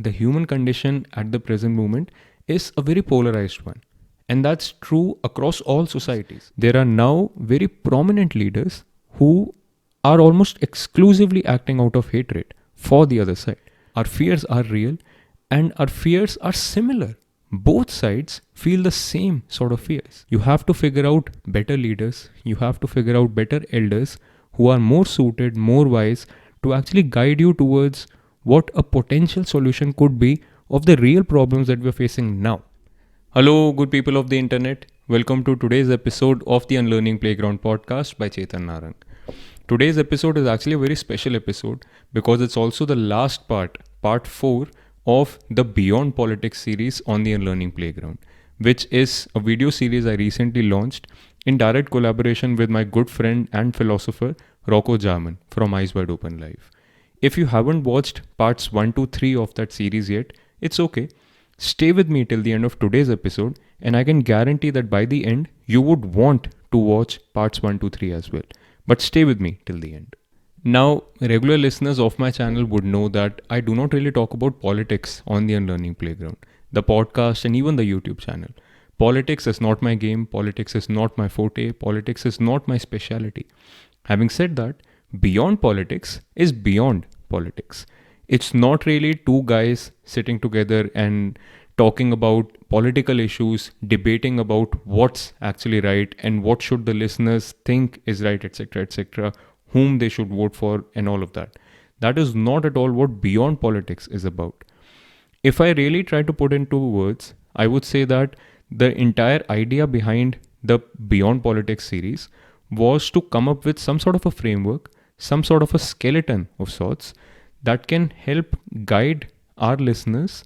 the human condition at the present moment is a very polarized one. And that's true across all societies. There are now very prominent leaders who are almost exclusively acting out of hatred for the other side. Our fears are real and our fears are similar. Both sides feel the same sort of fears. You have to figure out better leaders, you have to figure out better elders who are more suited, more wise to actually guide you towards what a potential solution could be of the real problems that we're facing now. Hello, good people of the internet. Welcome to today's episode of the Unlearning Playground podcast by Chetan Narang. Today's episode is actually a very special episode because it's also the last part 4 of the Beyond Politics series on the Unlearning Playground, which is a video series I recently launched in direct collaboration with my good friend and philosopher Rocco Jarman from Eyes Wide Open Live. If you haven't watched parts 1 to 3 of that series yet, it's okay. Stay with me till the end of today's episode and I can guarantee that by the end, you would want to watch parts 1 to 3 as well. But stay with me till the end. Now, regular listeners of my channel would know that I do not really talk about politics on the Unlearning Playground, the podcast and even the YouTube channel. Politics is not my game, politics is not my forte, politics is not my specialty. Having said that, Beyond Politics is beyond politics. It's not really two guys sitting together and talking about political issues, debating about what's actually right and what should the listeners think is right, etc., whom they should vote for and all of that. That is not at all what Beyond Politics is about. If I really try to put into words, I would say that the entire idea behind the Beyond Politics series was to come up with some sort of a framework, some sort of a skeleton of sorts that can help guide our listeners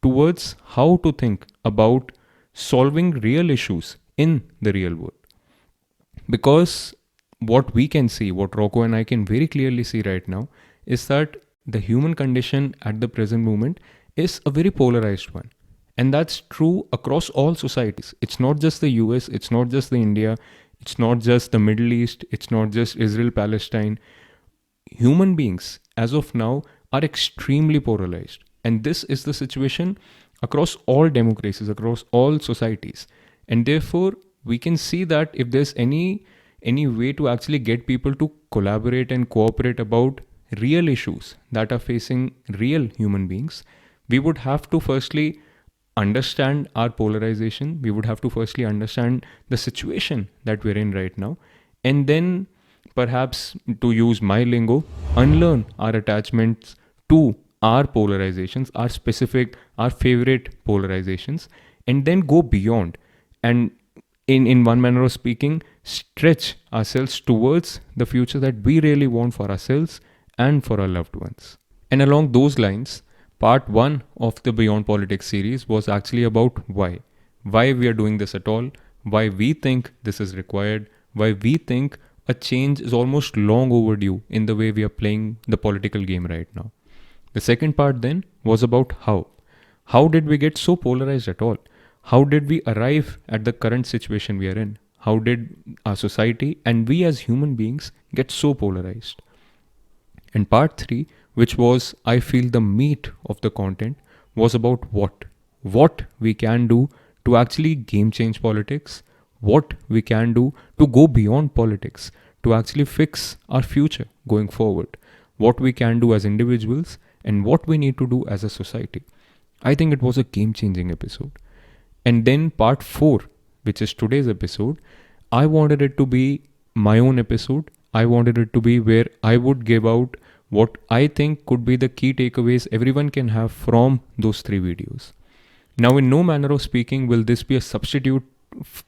towards how to think about solving real issues in the real world. Because what we can see, what Rocco and I can very clearly see right now, is that the human condition at the present moment is a very polarized one. And that's true across all societies. It's not just the US, it's not just the India, it's not just the Middle East, it's not just Israel, Palestine. Human beings, as of now, are extremely polarized. And this is the situation across all democracies, across all societies. And therefore, we can see that if there's any way to actually get people to collaborate and cooperate about real issues that are facing real human beings, we would have to firstly understand our polarization. We would have to firstly understand the situation that we're in right now. And then perhaps, to use my lingo, unlearn our attachments to our polarizations, our favorite polarizations, and then go beyond and in one manner of speaking, stretch ourselves towards the future that we really want for ourselves and for our loved ones. And along those lines, part 1 of the Beyond Politics series was actually about why we are doing this at all, why we think this is required, why we think a change is almost long overdue in the way we are playing the political game right now. The second part then was about how. How did we get so polarized at all? How did we arrive at the current situation we are in? How did our society and we as human beings get so polarized? And part 3, which was, I feel, the meat of the content, was about what we can do to actually game change politics, what we can do to go beyond politics, to actually fix our future going forward, what we can do as individuals and what we need to do as a society. I think it was a game-changing episode. And then part 4, which is today's episode, I wanted it to be my own episode. I wanted it to be where I would give out what I think could be the key takeaways everyone can have from those 3 videos. Now, in no manner of speaking will this be a substitute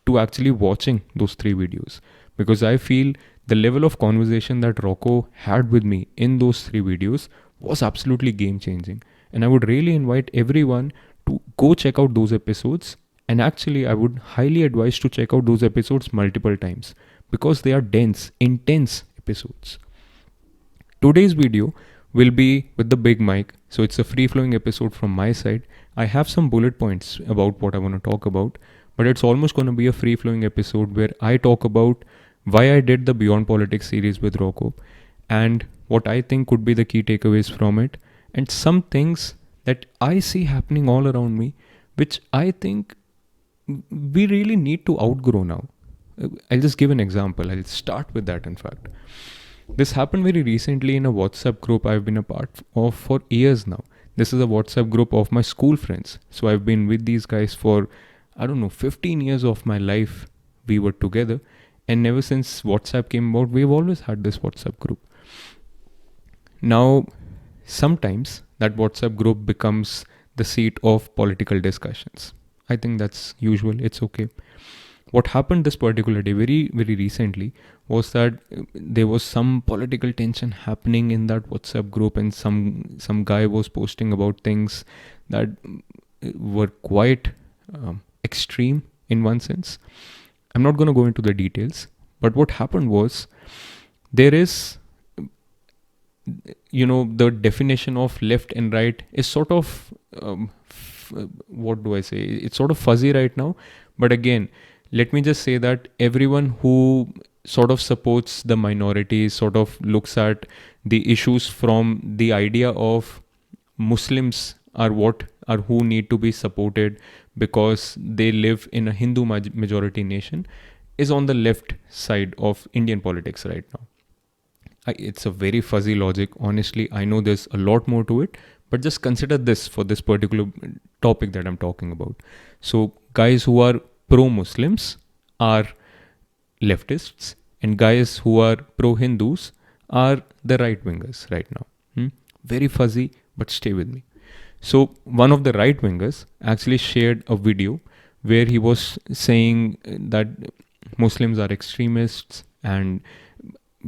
to actually watching those 3 videos, because I feel the level of conversation that Rocco had with me in those 3 videos was absolutely game changing. And I would really invite everyone to go check out those episodes. And actually, I would highly advise to check out those episodes multiple times because they are dense, intense episodes. Today's video will be with the big mic. So it's a free-flowing episode from my side. I have some bullet points about what I want to talk about, but it's almost going to be a free-flowing episode where I talk about why I did the Beyond Politics series with Rocco and what I think could be the key takeaways from it, and some things that I see happening all around me, which I think we really need to outgrow now. I'll just give an example. I'll start with that, in fact. This happened very recently in a WhatsApp group I've been a part of for years now. This is a WhatsApp group of my school friends. So I've been with these guys for, 15 years of my life. We were together. And ever since WhatsApp came about, we've always had this WhatsApp group. Now, sometimes that WhatsApp group becomes the seat of political discussions. I think that's usual. It's okay. What happened this particular day, very, very recently, was that there was some political tension happening in that WhatsApp group, and some guy was posting about things that were quite extreme in one sense. I'm not going to go into the details, but what happened was there is, the definition of left and right is sort of, what do I say? It's sort of fuzzy right now. But again, let me just say that everyone who sort of supports the minorities, sort of looks at the issues from the idea of Muslims are who need to be supported because they live in a Hindu majority nation, is on the left side of Indian politics right now. It's a very fuzzy logic. Honestly, I know there's a lot more to it, but just consider this for this particular topic that I'm talking about. So guys who are pro-Muslims are leftists, and guys who are pro-Hindus are the right-wingers right now. Very fuzzy, but stay with me. So one of the right-wingers actually shared a video where he was saying that Muslims are extremists, and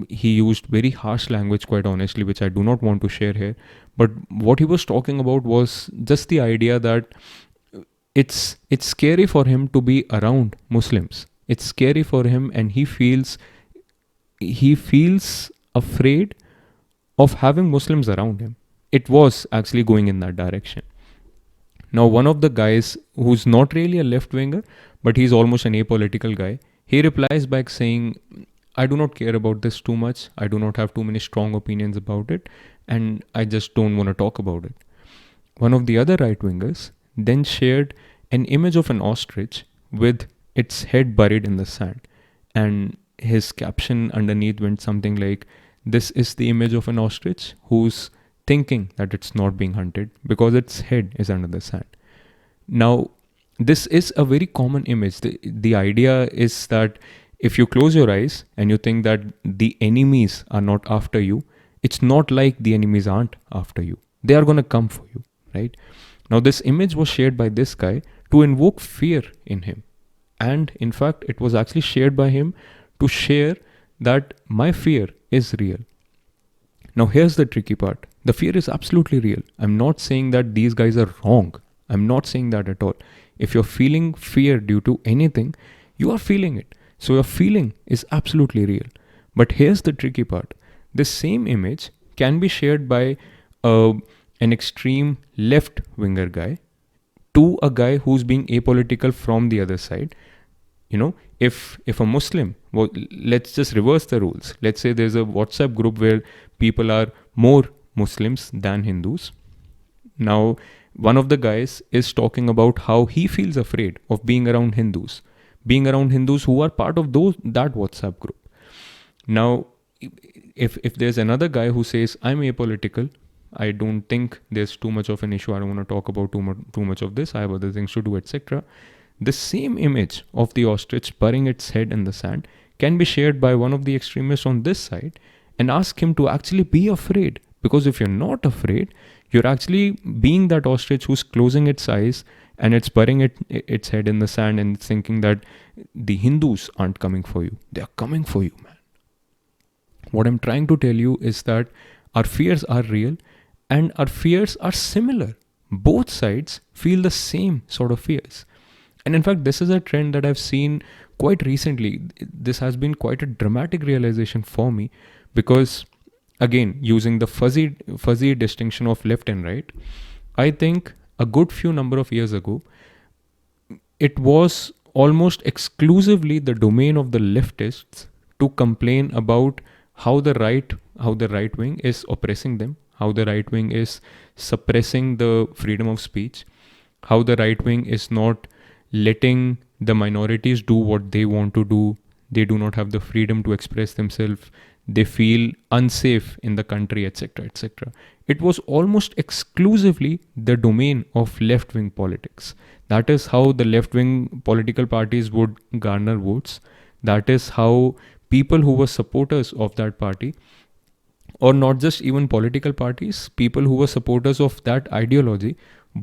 he used very harsh language, quite honestly, which I do not want to share here. But what he was talking about was just the idea that it's scary for him to be around Muslims. It's scary for him, and he feels afraid of having Muslims around him. It was actually going in that direction. Now, one of the guys who's not really a left-winger, but he's almost an apolitical guy, he replies back saying, I do not care about this too much. I do not have too many strong opinions about it, and I just don't want to talk about it. One of the other right-wingers then shared an image of an ostrich with its head buried in the sand, and his caption underneath went something like, this is the image of an ostrich who's thinking that it's not being hunted because its head is under the sand. Now, this is a very common image. The idea is that if you close your eyes and you think that the enemies are not after you, it's not like the enemies aren't after you. They are going to come for you, right? Now, this image was shared by this guy to invoke fear in him. And in fact, it was actually shared by him to share that my fear is real. Now, here's the tricky part. The fear is absolutely real. I'm not saying that these guys are wrong. I'm not saying that at all. If you're feeling fear due to anything, you are feeling it. So your feeling is absolutely real. But here's the tricky part. This same image can be shared by an extreme left-winger guy to a guy who's being apolitical from the other side. If a Muslim, well, let's just reverse the rules. Let's say there's a WhatsApp group where people are more Muslims than Hindus. Now, one of the guys is talking about how he feels afraid of being around Hindus who are part of that WhatsApp group. Now, if there's another guy who says, I'm apolitical, I don't think there's too much of an issue, I don't want to talk about too much of this, I have other things to do, etc. The same image of the ostrich burying its head in the sand can be shared by one of the extremists on this side and ask him to actually be afraid. Because if you're not afraid, you're actually being that ostrich who's closing its eyes and it's burying its head in the sand and thinking that the Hindus aren't coming for you. They are coming for you, man. What I'm trying to tell you is that our fears are real and our fears are similar. Both sides feel the same sort of fears. And in fact, this is a trend that I've seen quite recently. This has been quite a dramatic realization for me because, again, using the fuzzy distinction of left and right, I think a good few number of years ago, it was almost exclusively the domain of the leftists to complain about how the right wing is oppressing them, how the right wing is suppressing the freedom of speech, how the right wing is not letting the minorities do what they want to do. They do not have the freedom to express themselves. They feel unsafe in the country, etc., etc. It was almost exclusively the domain of left wing politics. That is how the left wing political parties would garner votes. That is how people who were supporters of that party, or not just even political parties, people who were supporters of that ideology,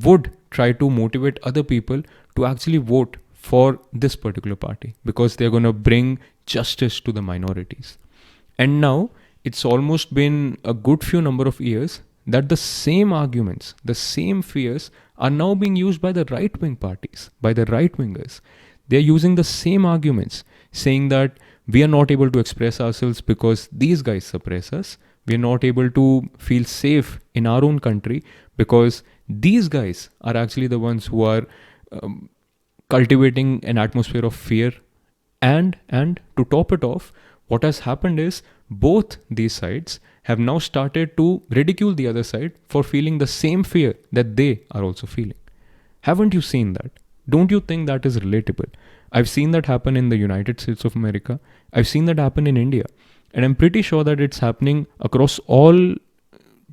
would try to motivate other people to actually vote for this particular party because they're going to bring justice to the minorities. And now it's almost been a good few number of years that the same arguments, the same fears are now being used by the right wing parties, by the right wingers. They're using the same arguments, saying that we are not able to express ourselves because these guys suppress us. We are not able to feel safe in our own country because these guys are actually the ones who are cultivating an atmosphere of fear. And to top it off, what has happened is both these sides have now started to ridicule the other side for feeling the same fear that they are also feeling. Haven't you seen that? Don't you think that is relatable? I've seen that happen in the United States of America. I've seen that happen in India. And I'm pretty sure that it's happening across all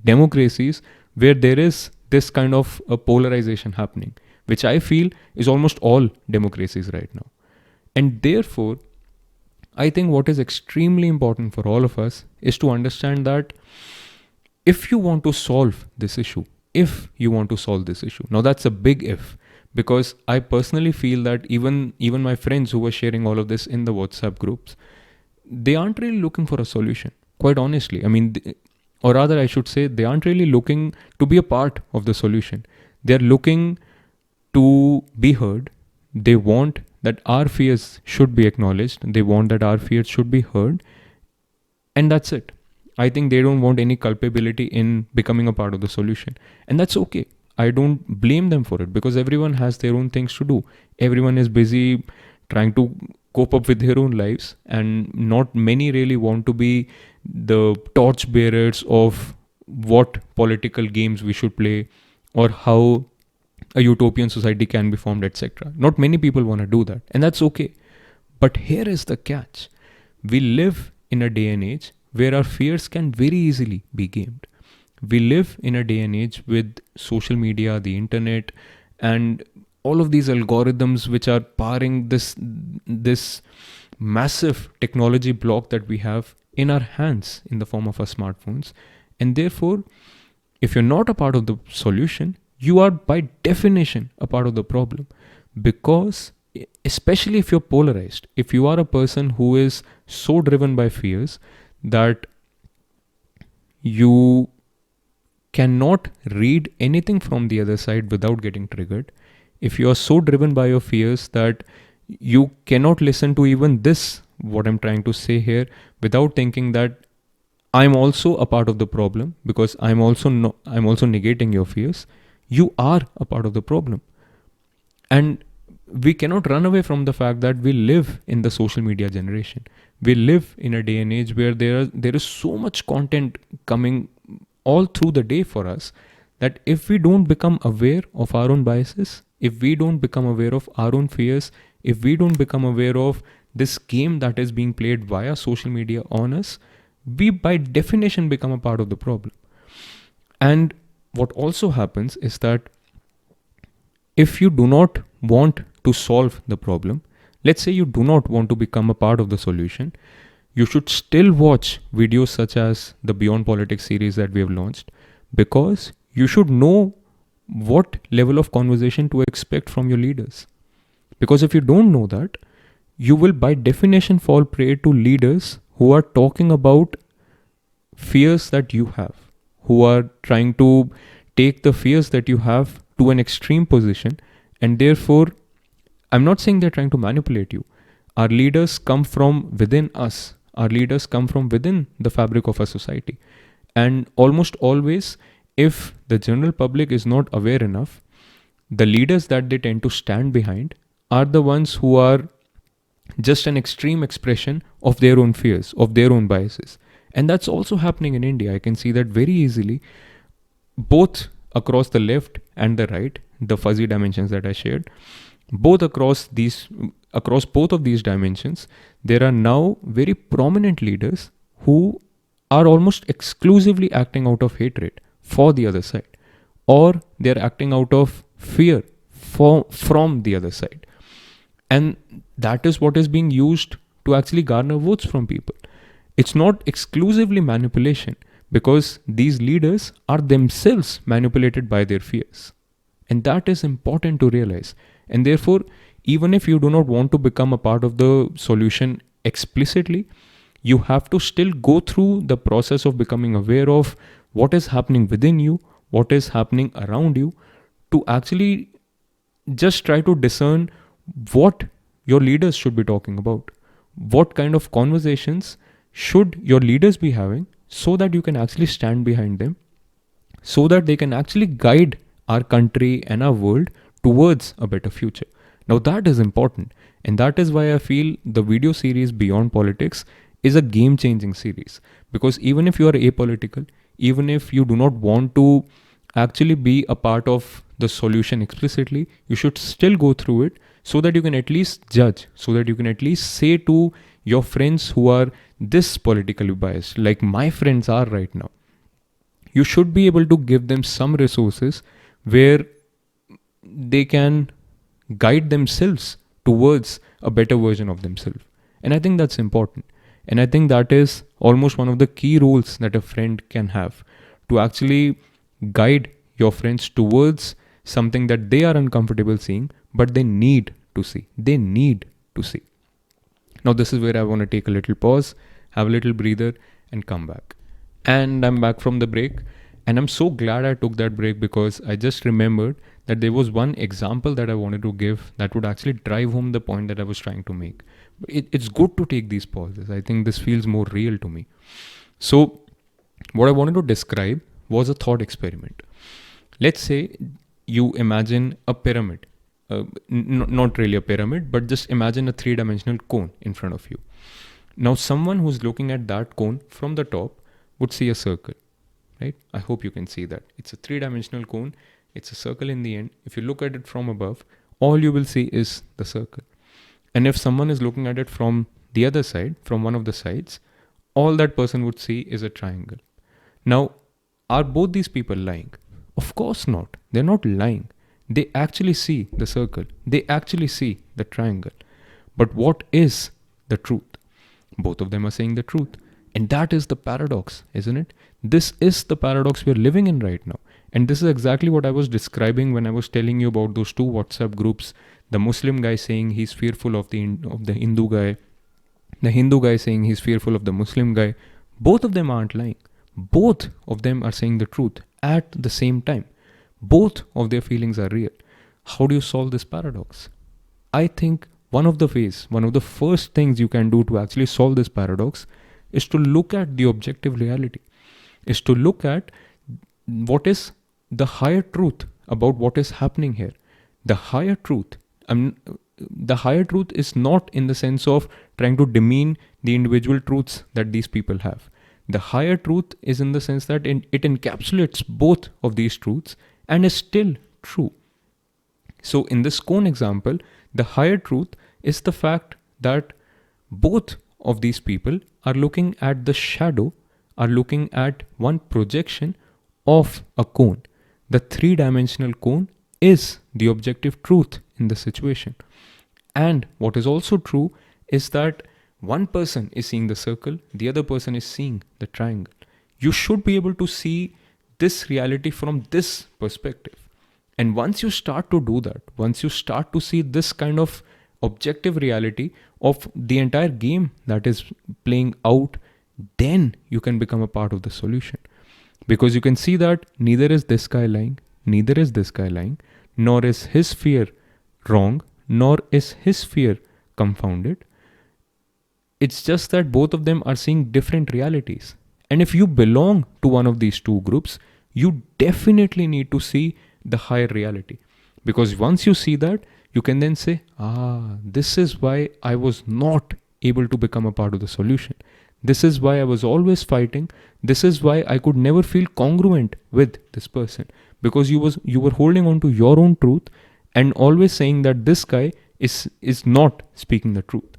democracies where there is this kind of a polarization happening, which I feel is almost all democracies right now. And therefore, I think what is extremely important for all of us is to understand that if you want to solve this issue, now that's a big if, because I personally feel that even my friends who were sharing all of this in the WhatsApp groups, they aren't really looking for a solution, quite honestly. I mean, or rather I should say, they aren't really looking to be a part of the solution. They're looking to be heard. They want that our fears should be acknowledged. They want that our fears should be heard. And that's it. I think they don't want any culpability in becoming a part of the solution. And that's okay. I don't blame them for it because everyone has their own things to do. Everyone is busy trying to cope up with their own lives, and not many really want to be the torch bearers of what political games we should play or how a utopian society can be formed, etc. Not many people want to do that, and that's okay. But here is the catch. We live in a day and age where our fears can very easily be gamed. We live in a day and age with social media, the internet, and all of these algorithms which are powering this massive technology block that we have in our hands in the form of our smartphones. And therefore, if you're not a part of the solution, you are by definition a part of the problem. Because especially if you're polarized, if you are a person who is so driven by fears that you cannot read anything from the other side without getting triggered, if you are so driven by your fears that you cannot listen to even this, what I'm trying to say here, without thinking that I'm also a part of the problem because I'm also negating your fears, you are a part of the problem. And we cannot run away from the fact that we live in the social media generation. We live in a day and age where there is so much content coming all through the day for us that if we don't become aware of our own biases, if we don't become aware of our own fears, if we don't become aware of this game that is being played via social media on us, we by definition become a part of the problem. And what also happens is that if you do not want to solve the problem, let's say you do not want to become a part of the solution, you should still watch videos such as the Beyond Politics series that we have launched, because you should know what level of conversation to expect from your leaders. Because if you don't know that, you will by definition fall prey to leaders who are talking about fears that you have, who are trying to take the fears that you have to an extreme position. And therefore, I'm not saying they're trying to manipulate you. Our leaders come from within us. Our leaders come from within the fabric of our society. And almost always, if the general public is not aware enough, the leaders that they tend to stand behind are the ones who are just an extreme expression of their own fears, of their own biases. And that's also happening in India. I can see that very easily. both across the left and the right, the fuzzy dimensions that I shared, both across both of these dimensions, there are now very prominent leaders who are almost exclusively acting out of hatred for the other side, or they're acting out of fear from the other side. And that is what is being used to actually garner votes from people. It's not exclusively manipulation, because these leaders are themselves manipulated by their fears. And that is important to realize. And therefore, even if you do not want to become a part of the solution explicitly, you have to still go through the process of becoming aware of what is happening within you, what is happening around you, to actually just try to discern what your leaders should be talking about. What kind of conversations should your leaders be having, so that you can actually stand behind them, so that they can actually guide our country and our world towards a better future. Now that is important, and that is why I feel the video series Beyond Politics is a game-changing series. Because even if you are apolitical, even if you do not want to actually be a part of the solution explicitly, you should still go through it, so that you can at least judge, so that you can at least say to your friends who are this politically biased, like my friends are right now, you should be able to give them some resources where they can guide themselves towards a better version of themselves. And I think that's important. And I think that is almost one of the key roles that a friend can have, to actually guide your friends towards something that they are uncomfortable seeing, but they need to see. They need to see. Now, this is where I want to take a little pause, have a little breather, and come back. And I'm back from the break. And I'm so glad I took that break, because I just remembered that there was one example that I wanted to give that would actually drive home the point that I was trying to make. It's good to take these pauses. I think this feels more real to me. So, what I wanted to describe was a thought experiment. Let's say you imagine a pyramid. Not really a pyramid, but just imagine a 3-dimensional cone in front of you. Now, someone who's looking at that cone from the top would see a circle, right? I hope you can see that. It's a 3-dimensional cone. It's a circle in the end. If you look at it from above, all you will see is the circle. And if someone is looking at it from the other side, from one of the sides, all that person would see is a triangle. Now, are both these people lying? Of course not. They're not lying. They actually see the circle. They actually see the triangle. But what is the truth? Both of them are saying the truth. And that is the paradox, isn't it? This is the paradox we're living in right now. And this is exactly what I was describing when I was telling you about those 2 WhatsApp groups. The Muslim guy saying he's fearful of the Hindu guy. The Hindu guy saying he's fearful of the Muslim guy. Both of them aren't lying. Both of them are saying the truth at the same time. Both of their feelings are real. How do you solve this paradox? I think one of the first things you can do to actually solve this paradox is to look at the objective reality, is to look at what is the higher truth about what is happening here. The higher truth is not in the sense of trying to demean the individual truths that these people have. The higher truth is in the sense that it encapsulates both of these truths and is still true. So in this cone example, the higher truth is the fact that both of these people are looking at the shadow, are looking at one projection of a cone. The 3-dimensional cone is the objective truth in the situation. And what is also true is that one person is seeing the circle, the other person is seeing the triangle. You should be able to see this reality from this perspective. And once you start to do that, once you start to see this kind of objective reality of the entire game that is playing out, then you can become a part of the solution. Because you can see that neither is this guy lying, neither is this guy lying, nor is his fear wrong, nor is his fear confounded. It's just that both of them are seeing different realities. And if you belong to one of these 2 groups, you definitely need to see the higher reality. Because once you see that, you can then say, this is why I was not able to become a part of the solution. This is why I was always fighting. This is why I could never feel congruent with this person, because you were holding on to your own truth and always saying that this guy is not speaking the truth.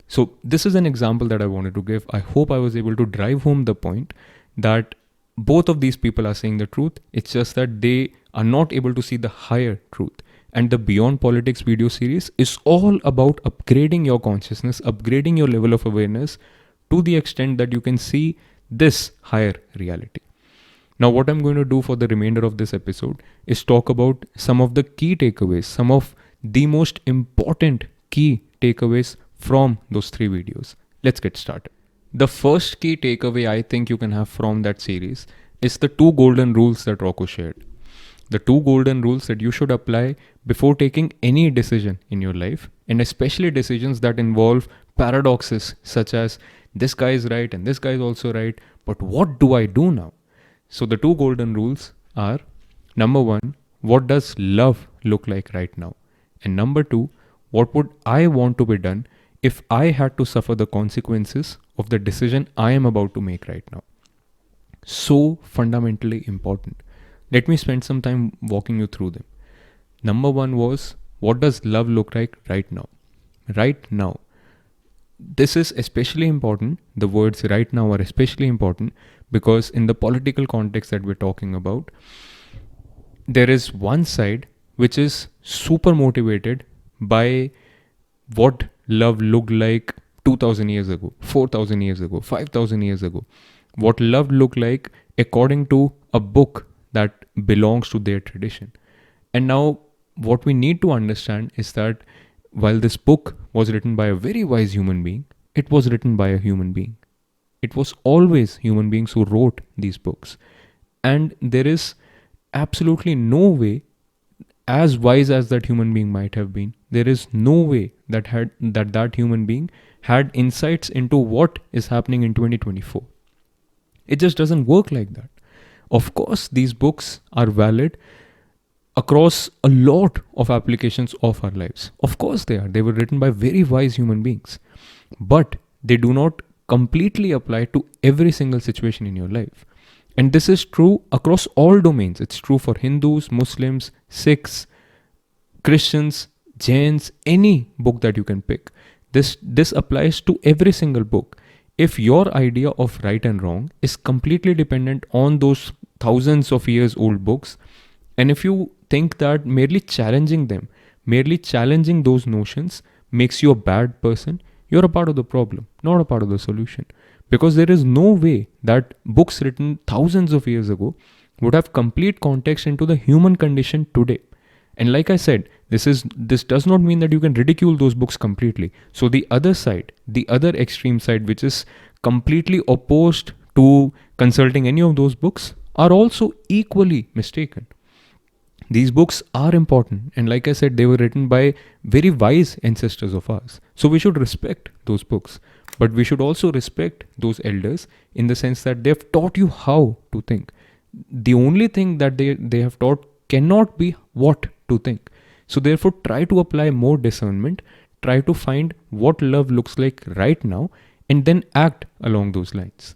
So this is an example that I wanted to give. I hope I was able to drive home the point that both of these people are saying the truth. It's just that they are not able to see the higher truth. And the Beyond Politics video series is all about upgrading your consciousness, upgrading your level of awareness to the extent that you can see this higher reality. Now, what I'm going to do for the remainder of this episode is talk about some of the key takeaways, some of the most important key takeaways from those 3 videos. Let's get started. The first key takeaway I think you can have from that series is the 2 golden rules that Rocco shared. The 2 golden rules that you should apply before taking any decision in your life, and especially decisions that involve paradoxes such as this guy is right and this guy is also right, but what do I do now? So the 2 golden rules are, number 1, what does love look like right now? And number 2, what would I want to be done if I had to suffer the consequences of the decision I am about to make right now? So fundamentally important. Let me spend some time walking you through them. Number 1 was, what does love look like right now? Right now. This is especially important. The words right now are especially important because in the political context that we're talking about, there is one side which is super motivated by what love looked like 2000 years ago, 4000 years ago, 5000 years ago. What love looked like according to a book that belongs to their tradition. And now what we need to understand is that while this book was written by a very wise human being, it was written by a human being. It was always human beings who wrote these books. And there is absolutely no way, as wise as that human being might have been, there is no way that that human being had insights into what is happening in 2024. It just doesn't work like that. Of course, these books are valid across a lot of applications of our lives. Of course they are. They were written by very wise human beings. But they do not completely apply to every single situation in your life. And this is true across all domains. It's true for Hindus, Muslims, Sikhs, Christians, Jains, any book that you can pick. This applies to every single book. If your idea of right and wrong is completely dependent on those thousands of years old books, and if you think that merely challenging them, merely challenging those notions makes you a bad person, you're a part of the problem, not a part of the solution. Because there is no way that books written thousands of years ago would have complete context into the human condition today. And like I said, this does not mean that you can ridicule those books completely. So the other side, the other extreme side, which is completely opposed to consulting any of those books, are also equally mistaken. These books are important, and like I said, they were written by very wise ancestors of ours. So we should respect those books, but we should also respect those elders in the sense that they've taught you how to think. The only thing that they have taught cannot be what to think. So therefore, try to apply more discernment, try to find what love looks like right now, and then act along those lines.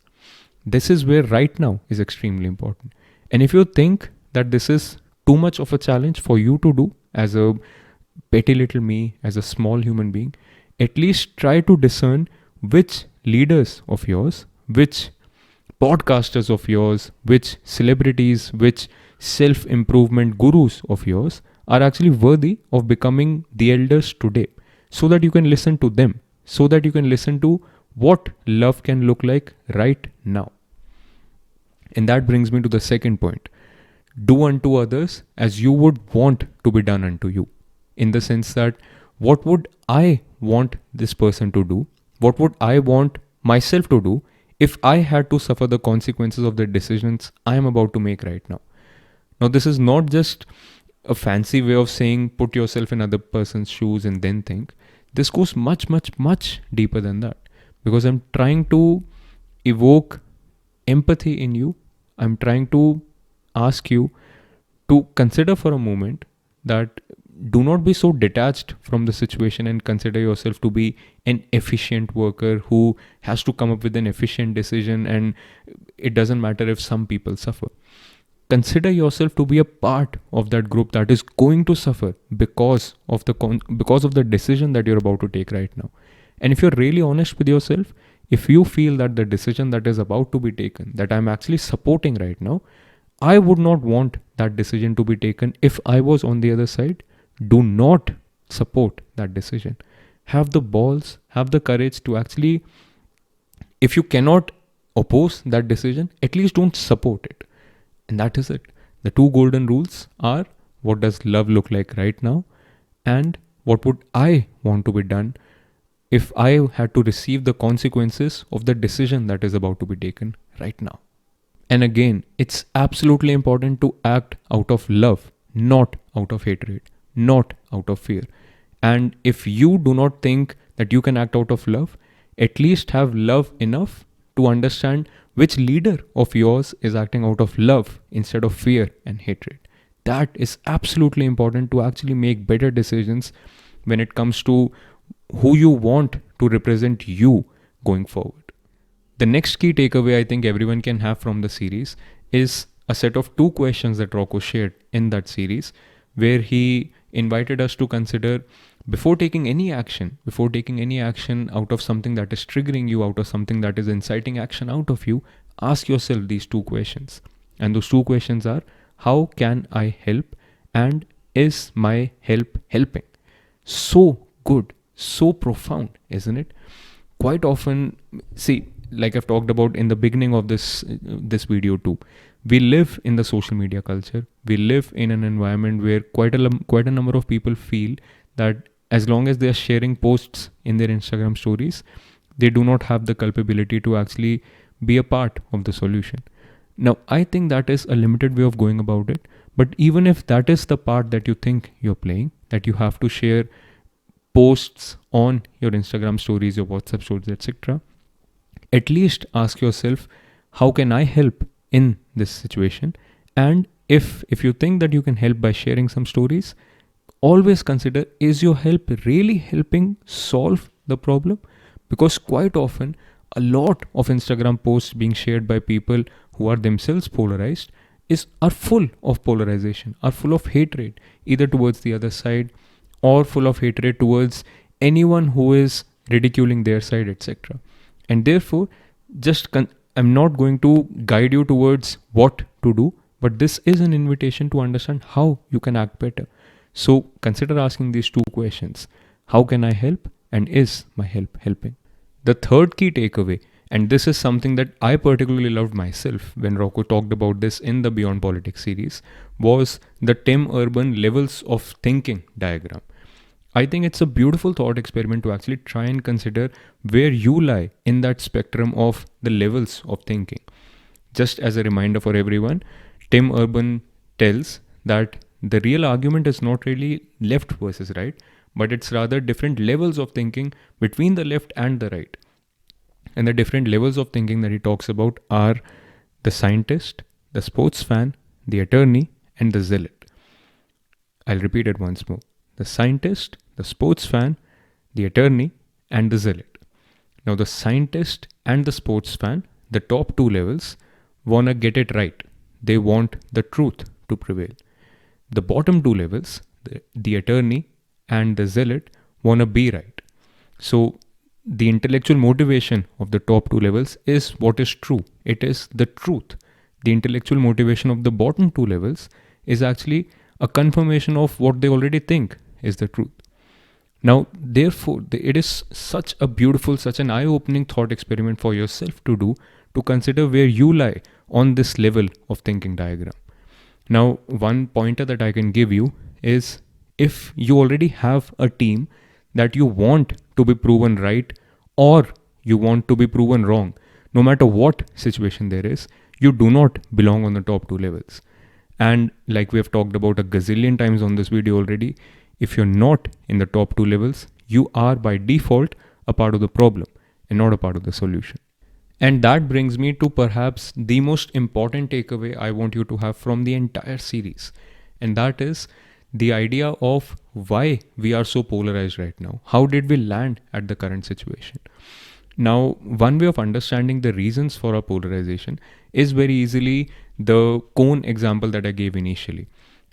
This is where right now is extremely important. And if you think that this is too much of a challenge for you to do as a petty little me, as a small human being, at least try to discern which leaders of yours, which podcasters of yours, which celebrities, which self-improvement gurus of yours are actually worthy of becoming the elders today, so that you can listen to them, so that you can listen to what love can look like right now. And that brings me to the second point. Do unto others as you would want to be done unto you. In the sense that, what would I want this person to do? What would I want myself to do if I had to suffer the consequences of the decisions I am about to make right now? Now, this is not just a fancy way of saying put yourself in other person's shoes and then think. This goes much, much, much deeper than that. Because I'm trying to evoke empathy in you. I'm trying to ask you to consider for a moment that do not be so detached from the situation and consider yourself to be an efficient worker who has to come up with an efficient decision, and it doesn't matter if some people suffer. Consider yourself to be a part of that group that is going to suffer because of the decision that you're about to take right now. And if you're really honest with yourself, if you feel that the decision that is about to be taken, that I'm actually supporting right now, I would not want that decision to be taken if I was on the other side. Do not support that decision. Have the balls, have the courage to actually, if you cannot oppose that decision, at least don't support it. And that is it. The two golden rules are: what does love look like right now? And what would I want to be done if I had to receive the consequences of the decision that is about to be taken right now? And again, it's absolutely important to act out of love, not out of hatred, not out of fear. And if you do not think that you can act out of love, at least have love enough to understand which leader of yours is acting out of love instead of fear and hatred. That is absolutely important to actually make better decisions when it comes to who you want to represent you going forward. The next key takeaway I think everyone can have from the series is a set of 2 questions that Rocco shared in that series, where he invited us to consider, before taking any action out of something that is triggering you, out of something that is inciting action out of you, ask yourself these 2 questions. And those 2 questions are: how can I help? And is my help helping? So good, so profound, isn't it? Quite often, see, like I've talked about in the beginning of this video too, we live in the social media culture. We live in an environment where quite a number of people feel that as long as they are sharing posts in their Instagram stories, they do not have the culpability to actually be a part of the solution. Now, I think that is a limited way of going about it. But even if that is the part that you think you're playing, that you have to share posts on your Instagram stories, your WhatsApp stories, etc., at least ask yourself, how can I help in this situation? And if you think that you can help by sharing some stories, always consider, is your help really helping solve the problem? Because quite often, a lot of Instagram posts being shared by people who are themselves polarized are full of polarization, are full of hatred, either towards the other side or full of hatred towards anyone who is ridiculing their side, etc. And therefore, I'm not going to guide you towards what to do, but this is an invitation to understand how you can act better. So consider asking these 2 questions. How can I help? And is my help helping? The third key takeaway, and this is something that I particularly loved myself when Rocco talked about this in the Beyond Politics series, was the Tim Urban levels of thinking diagram. I think it's a beautiful thought experiment to actually try and consider where you lie in that spectrum of the levels of thinking. Just as a reminder for everyone, Tim Urban tells that the real argument is not really left versus right, but it's rather different levels of thinking between the left and the right. And the different levels of thinking that he talks about are the scientist, the sports fan, the attorney, and the zealot. I'll repeat it once more. The scientist, the sports fan, the attorney, and the zealot. Now, the scientist and the sports fan, the top 2 levels, want to get it right. They want the truth to prevail. The bottom 2 levels, the attorney and the zealot, want to be right. So, the intellectual motivation of the top 2 levels is what is true. It is the truth. The intellectual motivation of the bottom 2 levels is actually a confirmation of what they already think is the truth. Now, therefore, it is such an eye-opening thought experiment for yourself to do, to consider where you lie on this level of thinking diagram. Now, one pointer that I can give you is, if you already have a team that you want to be proven right or you want to be proven wrong, no matter what situation there is, you do not belong on the top 2 levels. And like we have talked about a gazillion times on this video already, if you're not in the top 2 levels, you are by default a part of the problem and not a part of the solution. And that brings me to perhaps the most important takeaway I want you to have from the entire series. And that is the idea of why we are so polarized right now. How did we land at the current situation? Now, one way of understanding the reasons for our polarization is very easily the cone example that I gave initially.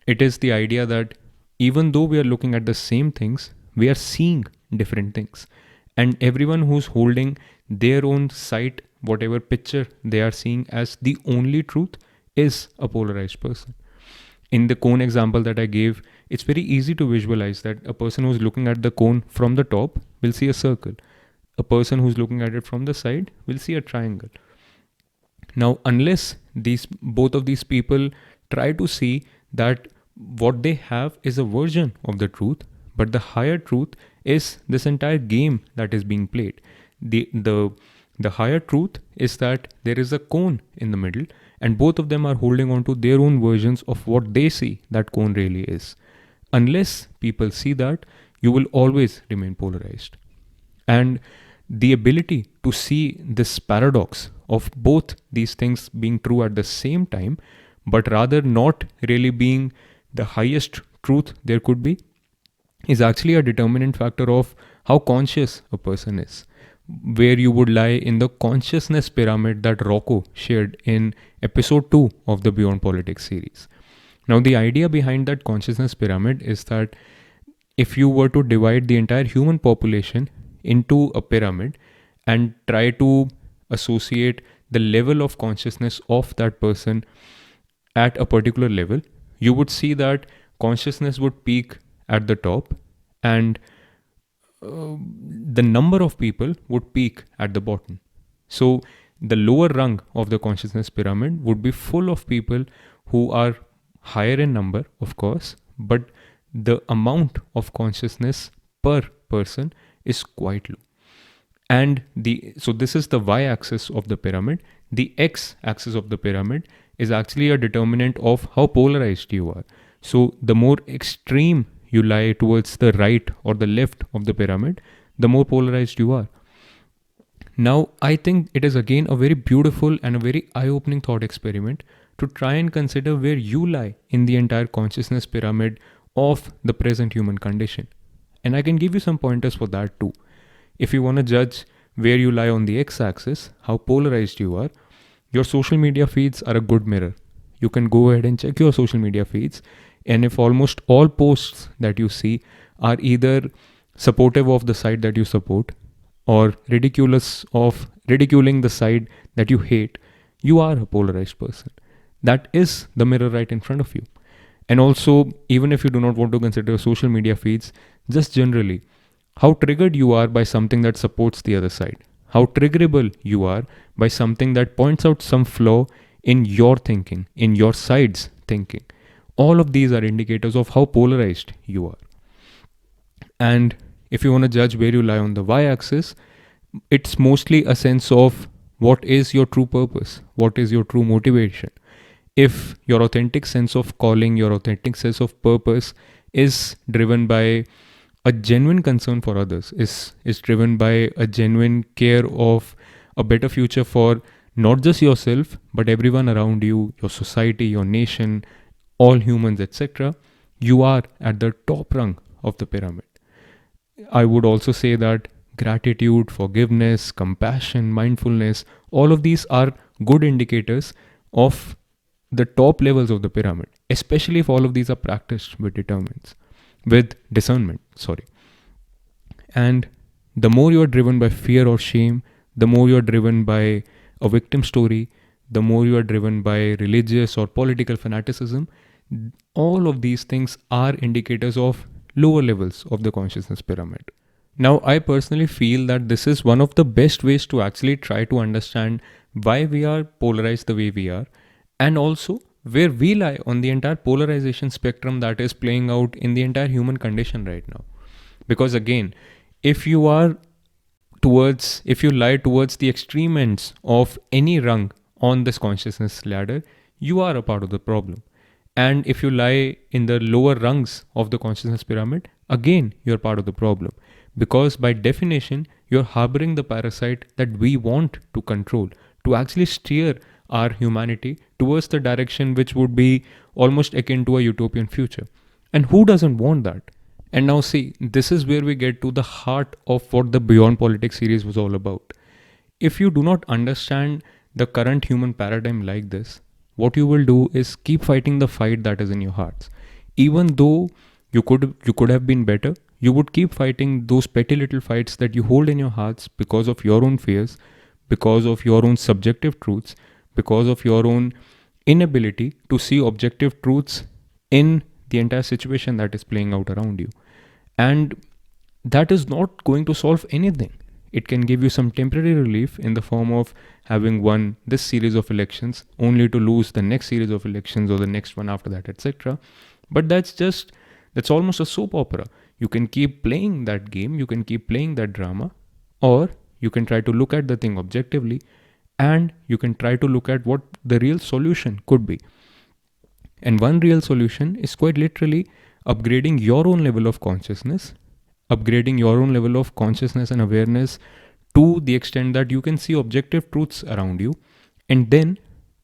It is the idea that even though we are looking at the same things, we are seeing different things. And everyone who's holding their own sight, whatever picture they are seeing as the only truth, is a polarized person. In the cone example that I gave, it's very easy to visualize that a person who's looking at the cone from the top will see a circle. A person who's looking at it from the side will see a triangle. Now, unless both of these people try to see that what they have is a version of the truth, but the higher truth is this entire game that is being played. The higher truth is that there is a cone in the middle, and both of them are holding on to their own versions of what they see that cone really is. Unless people see that, you will always remain polarized. And the ability to see this paradox of both these things being true at the same time, but rather not really being the highest truth there could be, is actually a determinant factor of how conscious a person is, where you would lie in the consciousness pyramid that Rocco shared in episode 2 of the Beyond Politics series. Now, the idea behind that consciousness pyramid is that if you were to divide the entire human population into a pyramid and try to associate the level of consciousness of that person at a particular level, you would see that consciousness would peak at the top, and the number of people would peak at the bottom. So the lower rung of the consciousness pyramid would be full of people who are higher in number, of course, but the amount of consciousness per person is quite low. And so this is the y-axis of the pyramid. The x-axis of the pyramid is actually a determinant of how polarized you are. So the more extreme you lie towards the right or the left of the pyramid, the more polarized you are. Now, I think it is again a very beautiful and a very eye-opening thought experiment to try and consider where you lie in the entire consciousness pyramid of the present human condition. And I can give you some pointers for that too. If you want to judge where you lie on the x-axis, how polarized you are, your social media feeds are a good mirror. You can go ahead and check your social media feeds, and if almost all posts that you see are either supportive of the side that you support or ridiculing the side that you hate, you are a polarized person. That is the mirror right in front of you. And also, even if you do not want to consider social media feeds, just generally, how triggered you are by something that supports the other side. How triggerable you are by something that points out some flaw in your thinking, in your side's thinking. All of these are indicators of how polarized you are. And if you want to judge where you lie on the y-axis, it's mostly a sense of what is your true purpose, what is your true motivation. If your authentic sense of calling, your authentic sense of purpose is driven by a genuine concern for others, is driven by a genuine care of a better future for not just yourself, but everyone around you, your society, your nation, all humans, etc., you are at the top rung of the pyramid. I would also say that gratitude, forgiveness, compassion, mindfulness, all of these are good indicators of the top levels of the pyramid, especially if all of these are practiced with discernment. And the more you are driven by fear or shame, the more you are driven by a victim story, the more you are driven by religious or political fanaticism, all of these things are indicators of lower levels of the consciousness pyramid. Now, I personally feel that this is one of the best ways to actually try to understand why we are polarized the way we are, and also where we lie on the entire polarization spectrum that is playing out in the entire human condition right now. Because again, if you lie towards the extreme ends of any rung on this consciousness ladder, you are a part of the problem. And if you lie in the lower rungs of the consciousness pyramid, again, you're part of the problem. Because by definition, you're harboring the parasite that we want to control, to actually steer our humanity towards the direction which would be almost akin to a utopian future. And who doesn't want that? And now, see, this is where we get to the heart of what the Beyond Politics series was all about. If you do not understand the current human paradigm like this, what you will do is keep fighting the fight that is in your hearts. Even though you could have been better, you would keep fighting those petty little fights that you hold in your hearts because of your own fears, because of your own subjective truths, because of your own inability to see objective truths in the entire situation that is playing out around you. And that is not going to solve anything. It can give you some temporary relief in the form of having won this series of elections only to lose the next series of elections or the next one after that, etc. But that's almost a soap opera. You can keep playing that game, you can keep playing that drama, or you can try to look at the thing objectively, and you can try to look at what the real solution could be. And one real solution is quite literally upgrading your own level of consciousness, upgrading your own level of consciousness and awareness to the extent that you can see objective truths around you, and then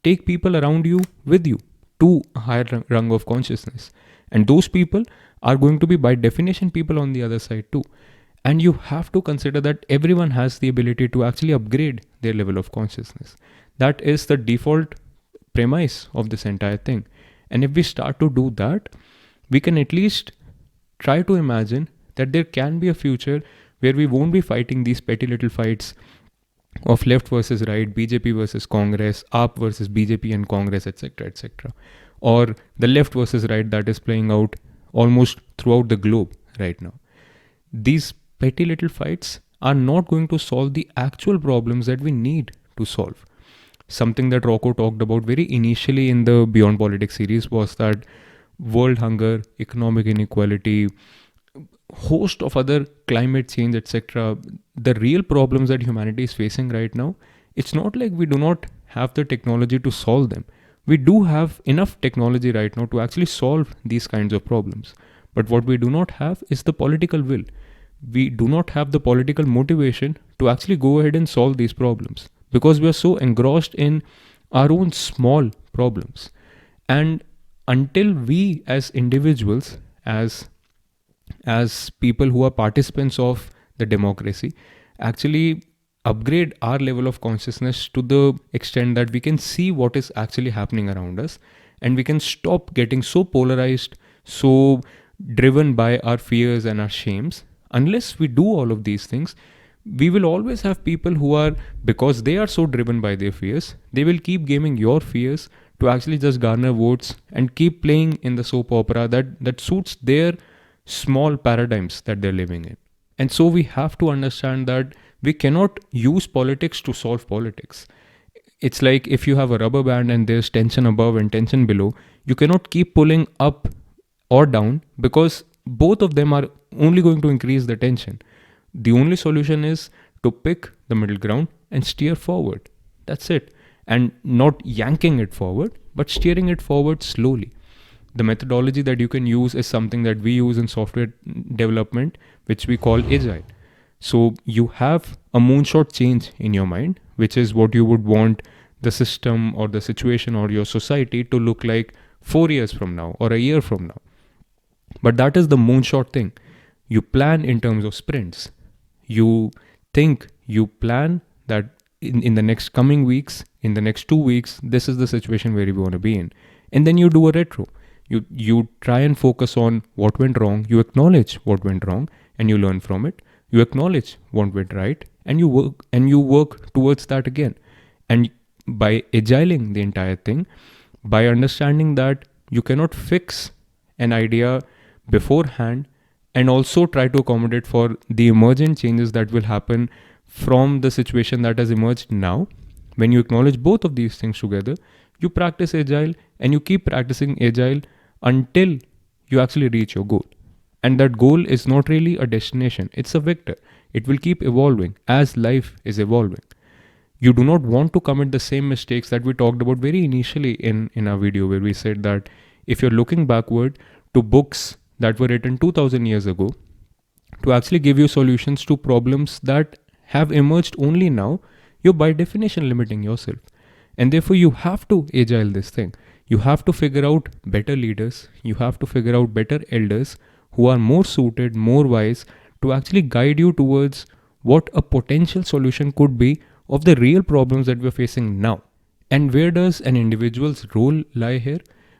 take people around you with you to a higher rung of consciousness. And those people are going to be by definition people on the other side too. And you have to consider that everyone has the ability to actually upgrade their level of consciousness. That is the default premise of this entire thing. And if we start to do that, we can at least try to imagine that there can be a future where we won't be fighting these petty little fights of left versus right, BJP versus Congress, AAP versus BJP and Congress, etc., etc. Or the left versus right that is playing out almost throughout the globe right now. These petty little fights are not going to solve the actual problems that we need to solve. Something that Rocco talked about very initially in the Beyond Politics series was that world hunger, economic inequality, host of other climate change, etc. The real problems that humanity is facing right now, it's not like we do not have the technology to solve them. We do have enough technology right now to actually solve these kinds of problems. But what we do not have is the political will. We do not have the political motivation to actually go ahead and solve these problems because we are so engrossed in our own small problems. And until we as individuals, as people who are participants of the democracy, actually upgrade our level of consciousness to the extent that we can see what is actually happening around us, and we can stop getting so polarized, so driven by our fears and our shames. Unless we do all of these things, we will always have people who are, because they are so driven by their fears, they will keep gaming your fears to actually just garner votes and keep playing in the soap opera that suits their small paradigms that they're living in. And so we have to understand that we cannot use politics to solve politics. It's like if you have a rubber band and there's tension above and tension below, you cannot keep pulling up or down because both of them are only going to increase the tension. The only solution is to pick the middle ground and steer forward. That's it. And not yanking it forward, but steering it forward slowly. The methodology that you can use is something that we use in software development, which we call Agile. So you have a moonshot change in your mind, which is what you would want the system or the situation or your society to look like 4 years from now or a year from now. But that is the moonshot thing. You plan in terms of sprints. You plan that in the next coming weeks, in the next 2 weeks, this is the situation where you want to be in. And then you do a retro. You try and focus on what went wrong. You acknowledge what went wrong and you learn from it. You acknowledge what went right and you work towards that again. And by agiling the entire thing, by understanding that you cannot fix an idea beforehand and also try to accommodate for the emergent changes that will happen from the situation that has emerged now. When you acknowledge both of these things together, you practice Agile and you keep practicing Agile until you actually reach your goal. And that goal is not really a destination, it's a vector. It will keep evolving as life is evolving. You do not want to commit the same mistakes that we talked about very initially in our video, where we said that if you're looking backward to books that were written 2000 years ago to actually give you solutions to problems that have emerged only now, you're by definition limiting yourself. And therefore you have to agile this thing. You have to figure out better leaders. You have to figure out better elders who are more suited, more wise to actually guide you towards what a potential solution could be of the real problems that we're facing now. And where does an individual's role lie here?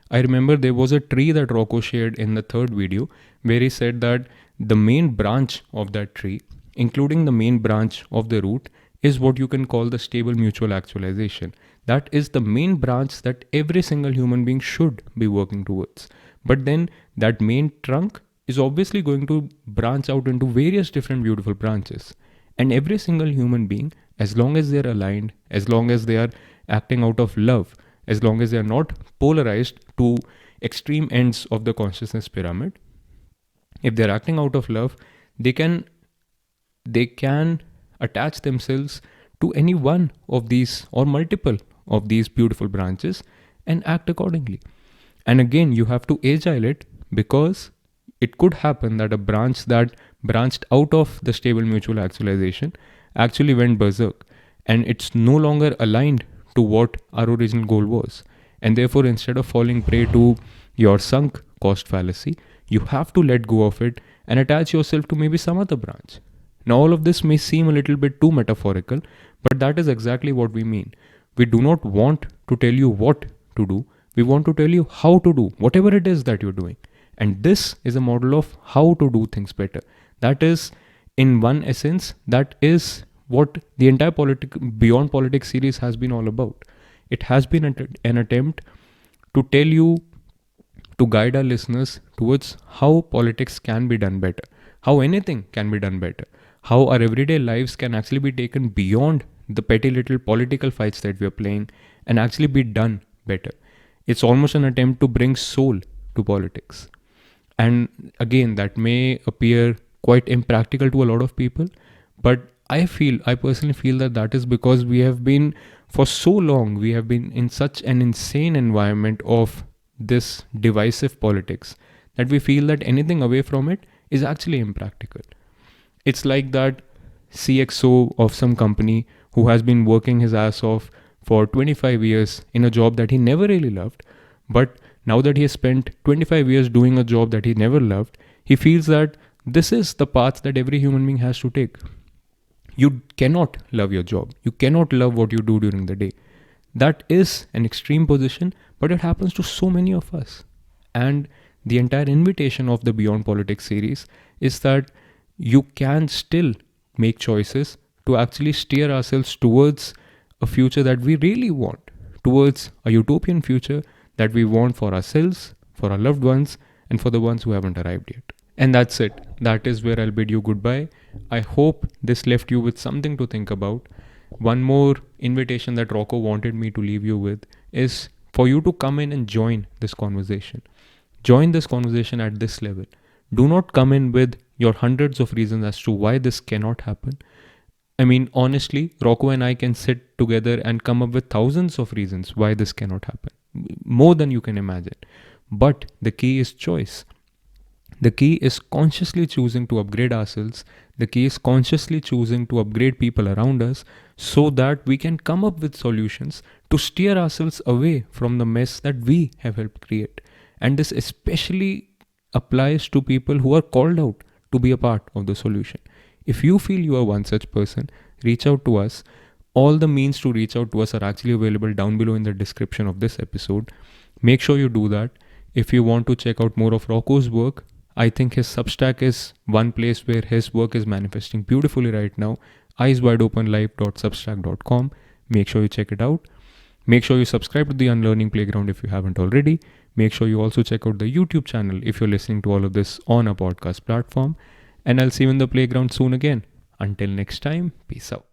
I remember there was a tree that Rocco shared in the third video where he said that the main branch of that tree, including the main branch of the root, is what you can call the stable mutual actualization. That is the main branch that every single human being should be working towards. But then that main trunk is obviously going to branch out into various different beautiful branches. And every single human being, as long as they're aligned, as long as they are acting out of love, as long as they are not polarized to extreme ends of the consciousness pyramid, if they're acting out of love, they can attach themselves to any one of these or multiple of these beautiful branches and act accordingly. And again, you have to agile it, because it could happen that a branch that branched out of the stable mutual actualization actually went berserk, and it's no longer aligned to what our original goal was. And therefore, instead of falling prey to your sunk cost fallacy, you have to let go of it and attach yourself to maybe some other branch. Now, all of this may seem a little bit too metaphorical, but that is exactly what we mean. We do not want to tell you what to do. We want to tell you how to do whatever it is that you're doing. And this is a model of how to do things better. That is, in one essence, that is what the entire Beyond Politics series has been all about. It has been an attempt to tell you, to guide our listeners towards how politics can be done better, how anything can be done better, how our everyday lives can actually be taken beyond the petty little political fights that we are playing and actually be done better. It's almost an attempt to bring soul to politics. And again, that may appear quite impractical to a lot of people, but I personally feel that is because for so long, we have been in such an insane environment of this divisive politics that we feel that anything away from it is actually impractical. It's like that CXO of some company who has been working his ass off for 25 years in a job that he never really loved, but now that he has spent 25 years doing a job that he never loved, he feels that this is the path that every human being has to take. You cannot love your job. You cannot love what you do during the day. That is an extreme position, but it happens to so many of us. And the entire invitation of the Beyond Politics series is that you can still make choices to actually steer ourselves towards a future that we really want, towards a utopian future that we want for ourselves, for our loved ones, and for the ones who haven't arrived yet. And that's it. That is where I'll bid you goodbye. I hope this left you with something to think about. One more invitation that Rocco wanted me to leave you with is for you to come in and join this conversation. Join this conversation at this level. Do not come in with your hundreds of reasons as to why this cannot happen. I mean, honestly, Rocco and I can sit together and come up with thousands of reasons why this cannot happen. More than you can imagine. But the key is choice. The key is consciously choosing to upgrade ourselves. The key is consciously choosing to upgrade people around us so that we can come up with solutions to steer ourselves away from the mess that we have helped create. And this especially applies to people who are called out to be a part of the solution. If you feel you are one such person, reach out to us. All the means to reach out to us are actually available down below in the description of this episode. Make sure you do that. If you want to check out more of Rocco's work, I think his Substack is one place where his work is manifesting beautifully right now. eyeswideopenlife.substack.com. Make sure you check it out. Make sure you subscribe to the Unlearning Playground if you haven't already. Make sure you also check out the YouTube channel if you're listening to all of this on a podcast platform. And I'll see you in the playground soon again. Until next time, peace out.